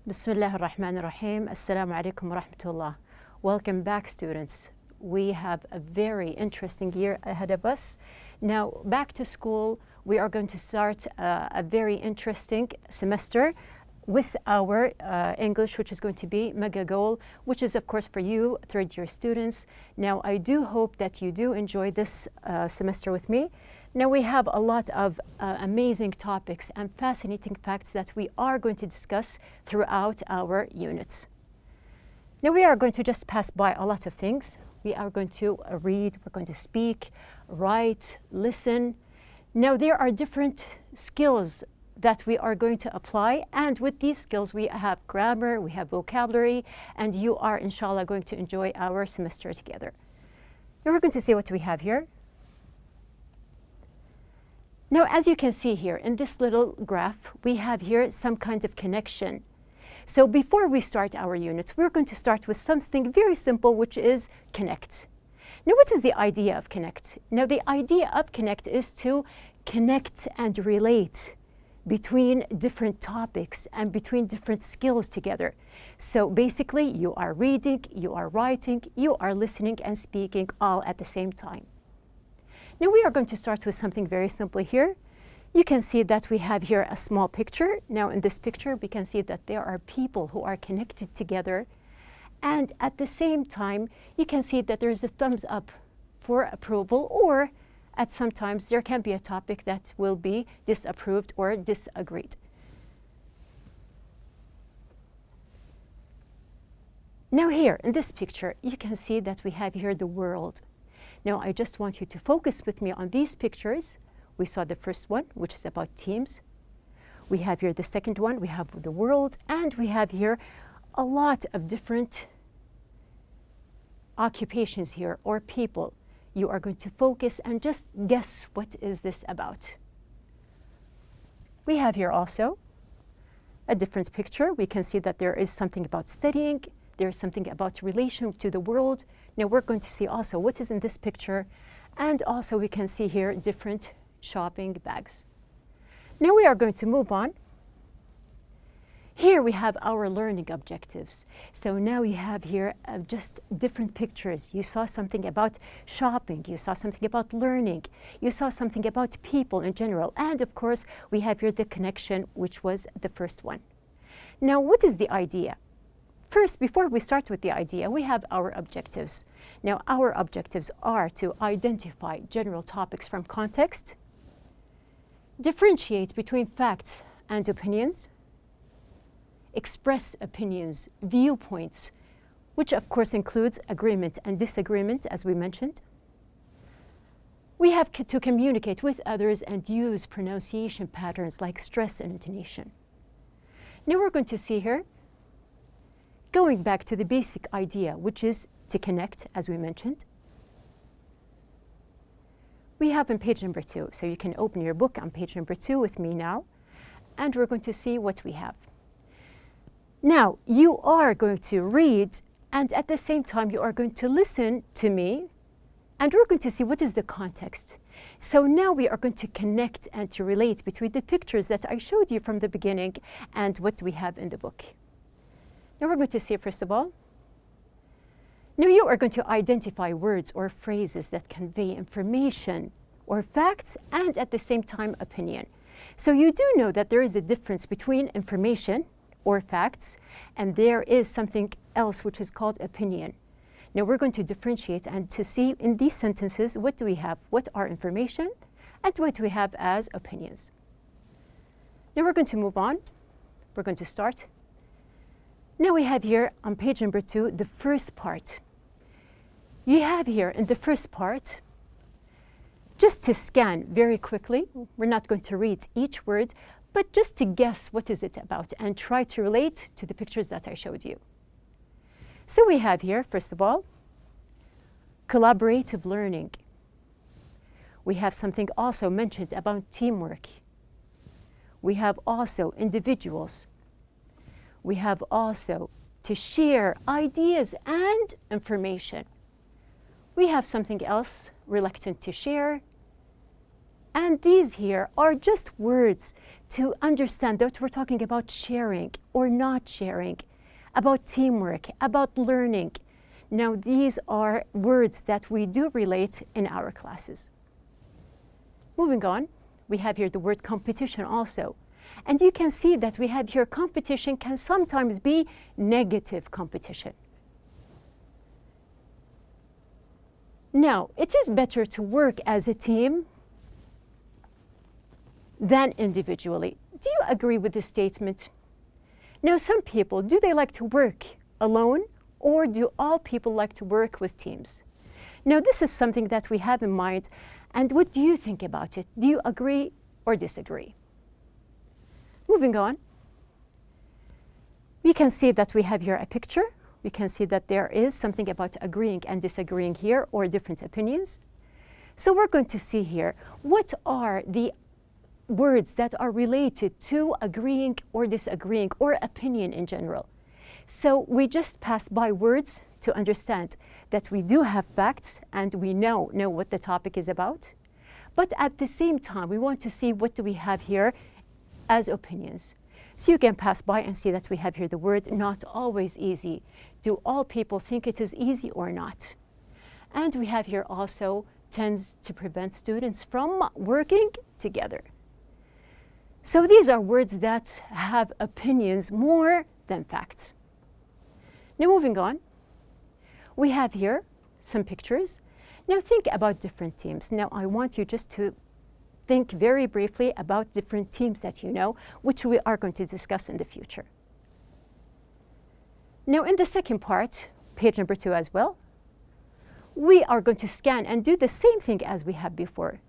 Bismillah ar-Rahman ar-Rahim. Assalamu alaikum wa rahmatullah. Welcome back, students. We have a very interesting year ahead of us. Now, back to school, we are going to start a very interesting semester with our English, which is going to be Mega Goal, which is, of course, for you, third-year students. Now, I do hope that you do enjoy this semester with me. Now, we have a lot of amazing topics and fascinating facts that we are going to discuss throughout our units. Now, we are going to just pass by a lot of things. We are going to read, we're going to speak, write, listen. Now, there are different skills that we are going to apply, and with these skills, we have grammar, we have vocabulary, and you are, inshallah, going to enjoy our semester together. Now, we're going to see what we have here. Now, as you can see here in this little graph, we have here some kind of connection. So before we start our units, we're going to start with something very simple, which is connect. Now, what is the idea of connect? Now, the idea of connect is to connect and relate between different topics and between different skills together. So basically, you are reading, you are writing, you are listening and speaking all at the same time. Now, we are going to start with something very simple here. You can see that we have here a small picture. Now, in this picture, we can see that there are people who are connected together. And at the same time, you can see that there is a thumbs up for approval, or at some times there can be a topic that will be disapproved or disagreed. Now, here in this picture, you can see that we have here the world. Now, I just want you to focus with me on these pictures. We saw the first one, which is about teams. We have here the second one, we have the world, and we have here a lot of different occupations here or people. You are going to focus and just guess what is this about. We have here also a different picture. We can see that there is something about studying. There is something about relation to the world. Now, we're going to see also what is in this picture, and also we can see here different shopping bags. Now, we are going to move on. Here we have our learning objectives. So now we have here just different pictures. You saw something about shopping, you saw something about learning, you saw something about people in general, and of course we have here the connection, which was the first one. Now, what is the idea? First, before we start with the idea, we have our objectives. Now, our objectives are to identify general topics from context, differentiate between facts and opinions, express opinions, viewpoints, which of course includes agreement and disagreement, as we mentioned. We have to communicate with others and use pronunciation patterns like stress and intonation. Now, we're going to see here, going back to the basic idea, which is to connect, as we mentioned. We have on page number 2, so you can open your book on page number 2 with me now, and we're going to see what we have. Now, you are going to read, and at the same time, you are going to listen to me, and we're going to see what is the context. So now we are going to connect and to relate between the pictures that I showed you from the beginning and what we have in the book. Now, we're going to see, first of all, now you are going to identify words or phrases that convey information or facts and at the same time opinion. So you do know that there is a difference between information or facts, and there is something else which is called opinion. Now, we're going to differentiate and to see in these sentences what do we have, what are information and what do we have as opinions. Now, we're going to move on. We're going to start. Now, we have here on page number 2 the first part. You have here in the first part, just to scan very quickly, we're not going to read each word, but just to guess what is it about and try to relate to the pictures that I showed you. So we have here, first of all, collaborative learning. We have something also mentioned about teamwork. We have also individuals. We have also to share ideas and information. We have something else, reluctant to share. And these here are just words to understand that we're talking about sharing or not sharing, about teamwork, about learning. Now, these are words that we do relate in our classes. Moving on, we have here the word competition also. And you can see that we have here competition can sometimes be negative competition. Now, it is better to work as a team than individually. Do you agree with this statement? Now, some people, do they like to work alone, or do all people like to work with teams? Now, this is something that we have in mind, and what do you think about it? Do you agree or disagree? Moving on, we can see that we have here a picture. We can see that there is something about agreeing and disagreeing here, or different opinions. So we're going to see here, what are the words that are related to agreeing or disagreeing, or opinion in general. So we just passed by words to understand that we do have facts and we know what the topic is about. But at the same time, we want to see what do we have here as opinions. So you can pass by and see that we have here the word not always easy. Do all people think it is easy or not? And we have here also tends to prevent students from working together. So these are words that have opinions more than facts. Now moving on, we have here some pictures. Now think about different teams. Now I want you just to think very briefly about different teams that you know, which we are going to discuss in the future. Now in the second part, page number 2 as well, we are going to scan and do the same thing as we have before.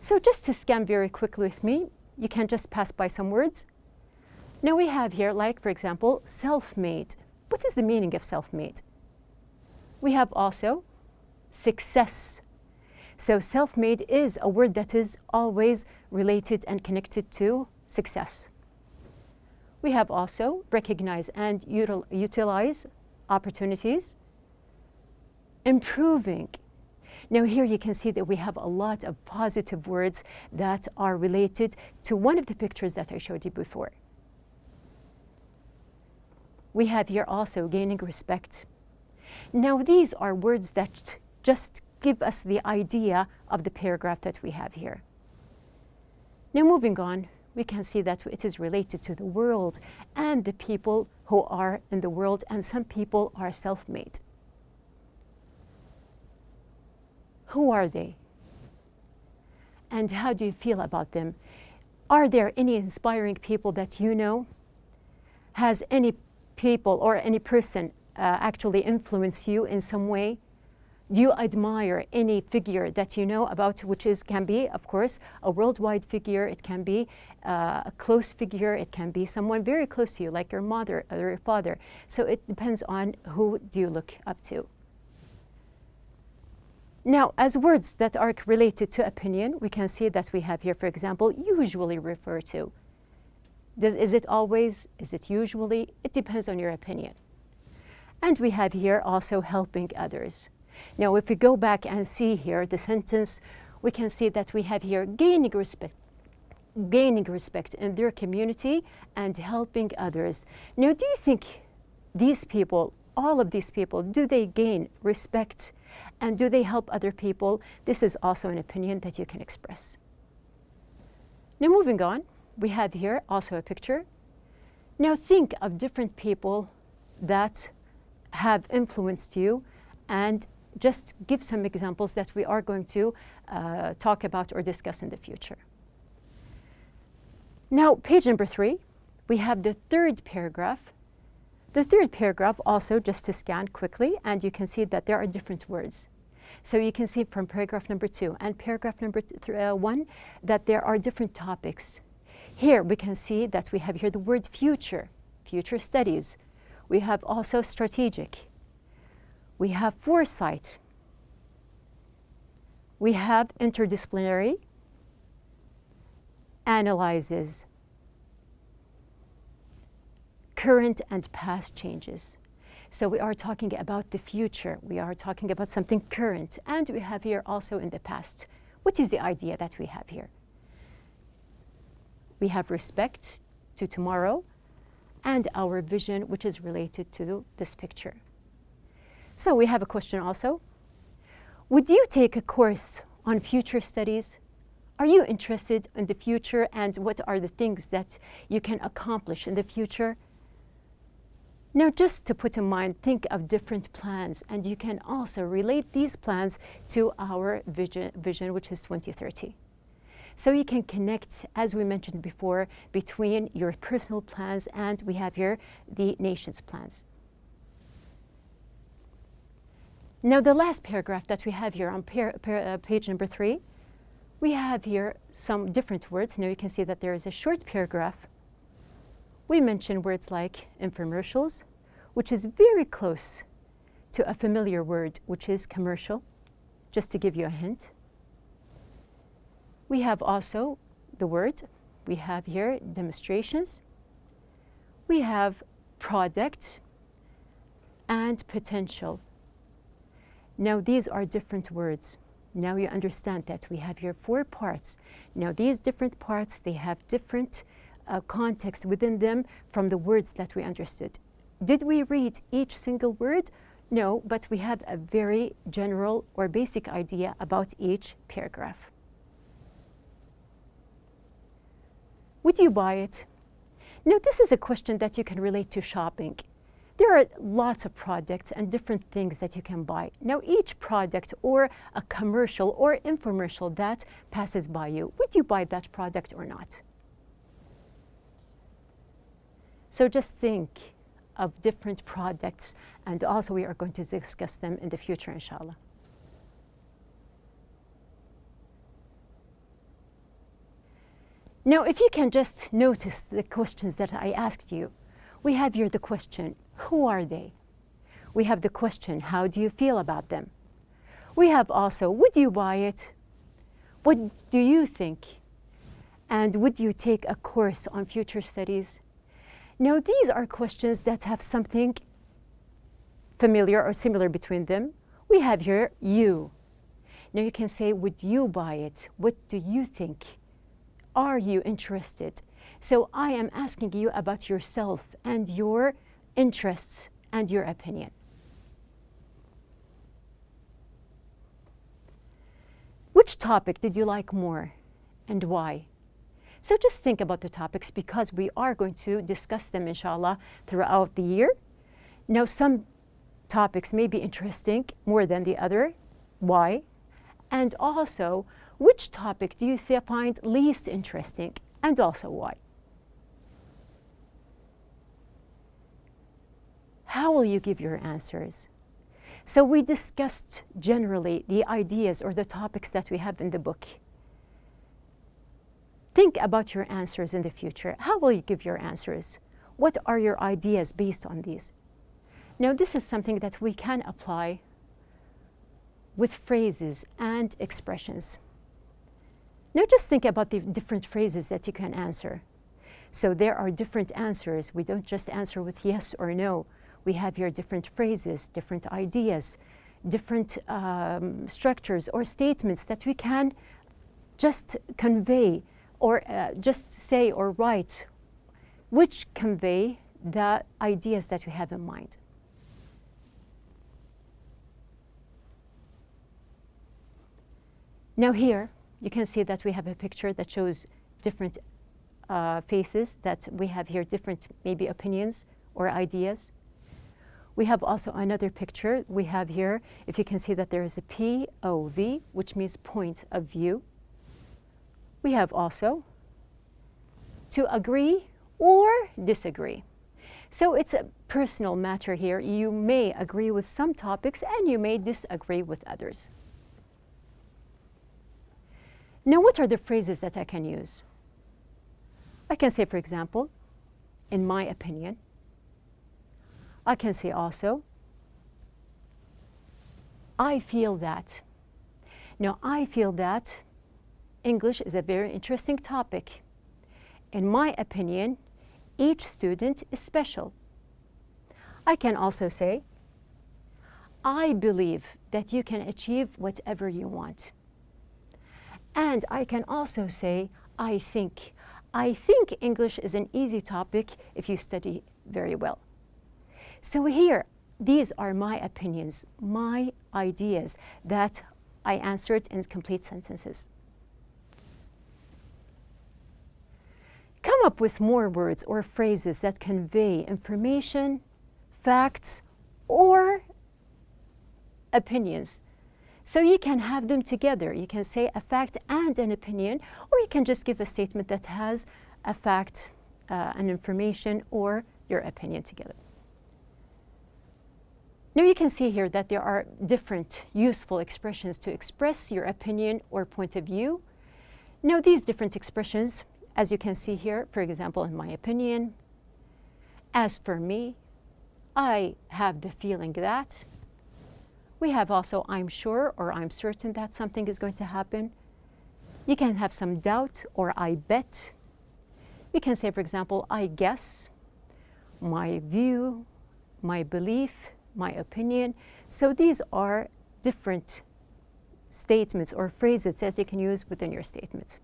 So just to scan very quickly with me, you can just pass by some words. Now we have here, like for example, self-made. What is the meaning of self-made? We have also success. So self-made is a word that is always related and connected to success. We have also recognize and utilize opportunities. Improving. Now here you can see that we have a lot of positive words that are related to one of the pictures that I showed you before. We have here also gaining respect. Now these are words that just give us the idea of the paragraph that we have here. Now moving on, we can see that it is related to the world and the people who are in the world, and some people are self-made. Who are they? And how do you feel about them? Are there any inspiring people that you know? Has any people or any person actually influenced you in some way? Do you admire any figure that you know about, which can be, of course, a worldwide figure, it can be a close figure, it can be someone very close to you, like your mother or your father. So it depends on who do you look up to. Now, as words that are related to opinion, we can see that we have here, for example, usually refer to. Is it always? Is it usually? It depends on your opinion. And we have here also helping others. Now, if we go back and see here the sentence, we can see that we have here gaining respect in their community and helping others. Now, do you think these people, all of these people, do they gain respect and do they help other people? This is also an opinion that you can express. Now, moving on, we have here also a picture. Now, think of different people that have influenced you and just give some examples that we are going to talk about or discuss in the future. Now, page number 3, we have the third paragraph. The third paragraph also just to scan quickly, and you can see that there are different words. So you can see from paragraph number 2 and paragraph number 1 that there are different topics. Here we can see that we have here the word future, future studies. We have also strategic. We have foresight. We have interdisciplinary, analyzes, current and past changes. So we are talking about the future. We are talking about something current. And we have here also in the past. What is the idea that we have here? We have respect to tomorrow and our vision, which is related to this picture. So we have a question also. Would you take a course on future studies? Are you interested in the future and what are the things that you can accomplish in the future? Now, just to put in mind, think of different plans, and you can also relate these plans to our vision, which is 2030. So you can connect, as we mentioned before, between your personal plans and we have here the nation's plans. Now, the last paragraph that we have here on page number 3, we have here some different words. Now you can see that there is a short paragraph. We mention words like infomercials, which is very close to a familiar word, which is commercial, just to give you a hint. We have also the word, we have here demonstrations, we have product and potential. Now these are different words. Now you understand that we have here 4 parts. Now these different parts, they have different context within them from the words that we understood. Did we read each single word? No, but we have a very general or basic idea about each paragraph. Would you buy it? Now this is a question that you can relate to shopping. There are lots of products and different things that you can buy. Now each product or a commercial or infomercial that passes by you, would you buy that product or not? So just think of different products, and also we are going to discuss them in the future, inshallah. Now if you can just notice the questions that I asked you, we have here the question, who are they? We have the question, how do you feel about them? We have also, would you buy it? What do you think? And would you take a course on future studies? Now these are questions that have something familiar or similar between them. We have here you. Now you can say, would you buy it? What do you think? Are you interested? So I am asking you about yourself and your interests and your opinion. Which topic did you like more and why? So just think about the topics because we are going to discuss them, inshallah, throughout the year. Now some topics may be interesting more than the other. Why? And also, which topic do you find least interesting and also why? How will you give your answers? So we discussed generally the ideas or the topics that we have in the book. Think about your answers in the future. How will you give your answers? What are your ideas based on these? Now this is something that we can apply with phrases and expressions. Now just think about the different phrases that you can answer. So there are different answers. We don't just answer with yes or no. We have here different phrases, different ideas, different structures or statements that we can just convey or just say or write, which convey the ideas that we have in mind. Now here, you can see that we have a picture that shows different faces, that we have here different maybe opinions or ideas. We have also another picture. We have here, if you can see that there is a POV, which means point of view. We have also to agree or disagree. So it's a personal matter here. You may agree with some topics and you may disagree with others. Now, what are the phrases that I can use? I can say, for example, in my opinion. I can say also, I feel that. Now, I feel that English is a very interesting topic. In my opinion, each student is special. I can also say, I believe that you can achieve whatever you want. And I can also say, I think. I think English is an easy topic if you study very well. So here, these are my opinions, my ideas that I answered in complete sentences. Come up with more words or phrases that convey information, facts, or opinions. So you can have them together. You can say a fact and an opinion, or you can just give a statement that has a fact, an information, or your opinion together. Now you can see here that there are different useful expressions to express your opinion or point of view. Now these different expressions, as you can see here, for example, in my opinion, as for me, I have the feeling that. We have also I'm sure or I'm certain that something is going to happen. You can have some doubt or I bet. You can say, for example, I guess, my view, my belief, my opinion. So these are different statements or phrases that you can use within your statements.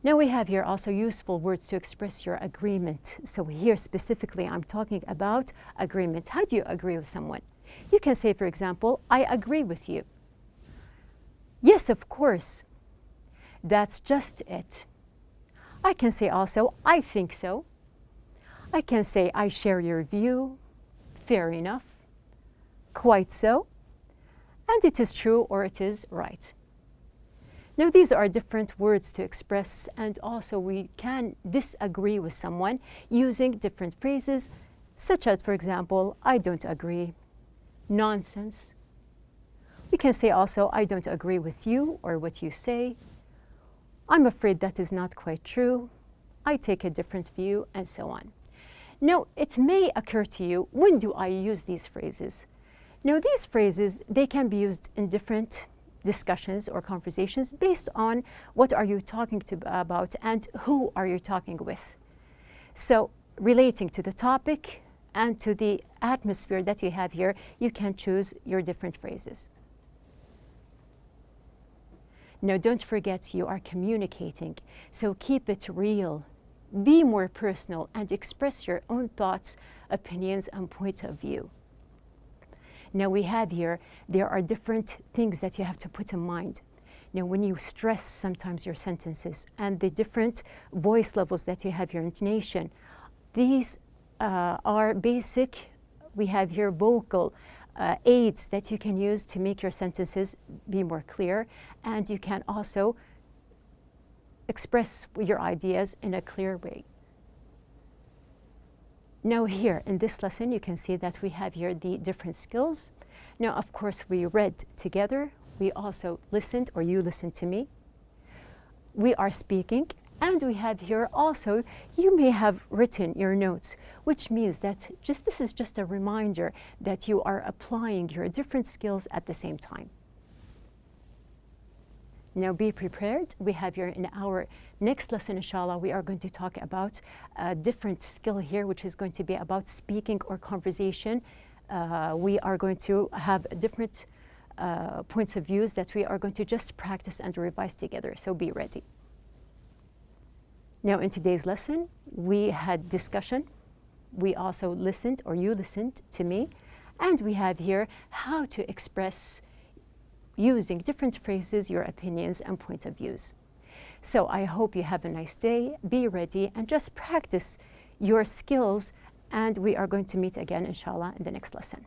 Now we have here also useful words to express your agreement. So here specifically I'm talking about agreement. How do you agree with someone? You can say, for example, I agree with you. Yes, of course. That's just it. I can say also, I think so. I can say, I share your view. Fair enough. Quite so. And it is true or it is right. Now these are different words to express, and also we can disagree with someone using different phrases, such as, for example, I don't agree. Nonsense. We can say also, I don't agree with you or what you say. I'm afraid that is not quite true. I take a different view, and so on. Now, it may occur to you, when do I use these phrases? Now, these phrases, they can be used in different discussions or conversations based on what are you talking about and who are you talking with. So, relating to the topic and to the atmosphere that you have here, you can choose your different phrases. Now, don't forget you are communicating, so keep it real. Be more personal and express your own thoughts, opinions, and point of view. Now we have here, there are different things that you have to put in mind. Now when you stress sometimes your sentences and the different voice levels that you have, your intonation, these are basic. We have here vocal aids that you can use to make your sentences be more clear, and you can also express your ideas in a clear way. Now here in this lesson, you can see that we have here the different skills. Now, of course, we read together. We also listened, or you listened to me. We are speaking, and we have here also, you may have written your notes, which means that this is just a reminder that you are applying your different skills at the same time. Now be prepared. We have here in our next lesson, inshallah, we are going to talk about a different skill here, which is going to be about speaking or conversation. We are going to have different points of views that we are going to just practice and revise together, so be ready. Now in today's lesson, we had discussion. We also listened, or you listened to me, and we have here how to express using different phrases, your opinions and point of views. So I hope you have a nice day, be ready, and just practice your skills, and we are going to meet again, inshallah, in the next lesson.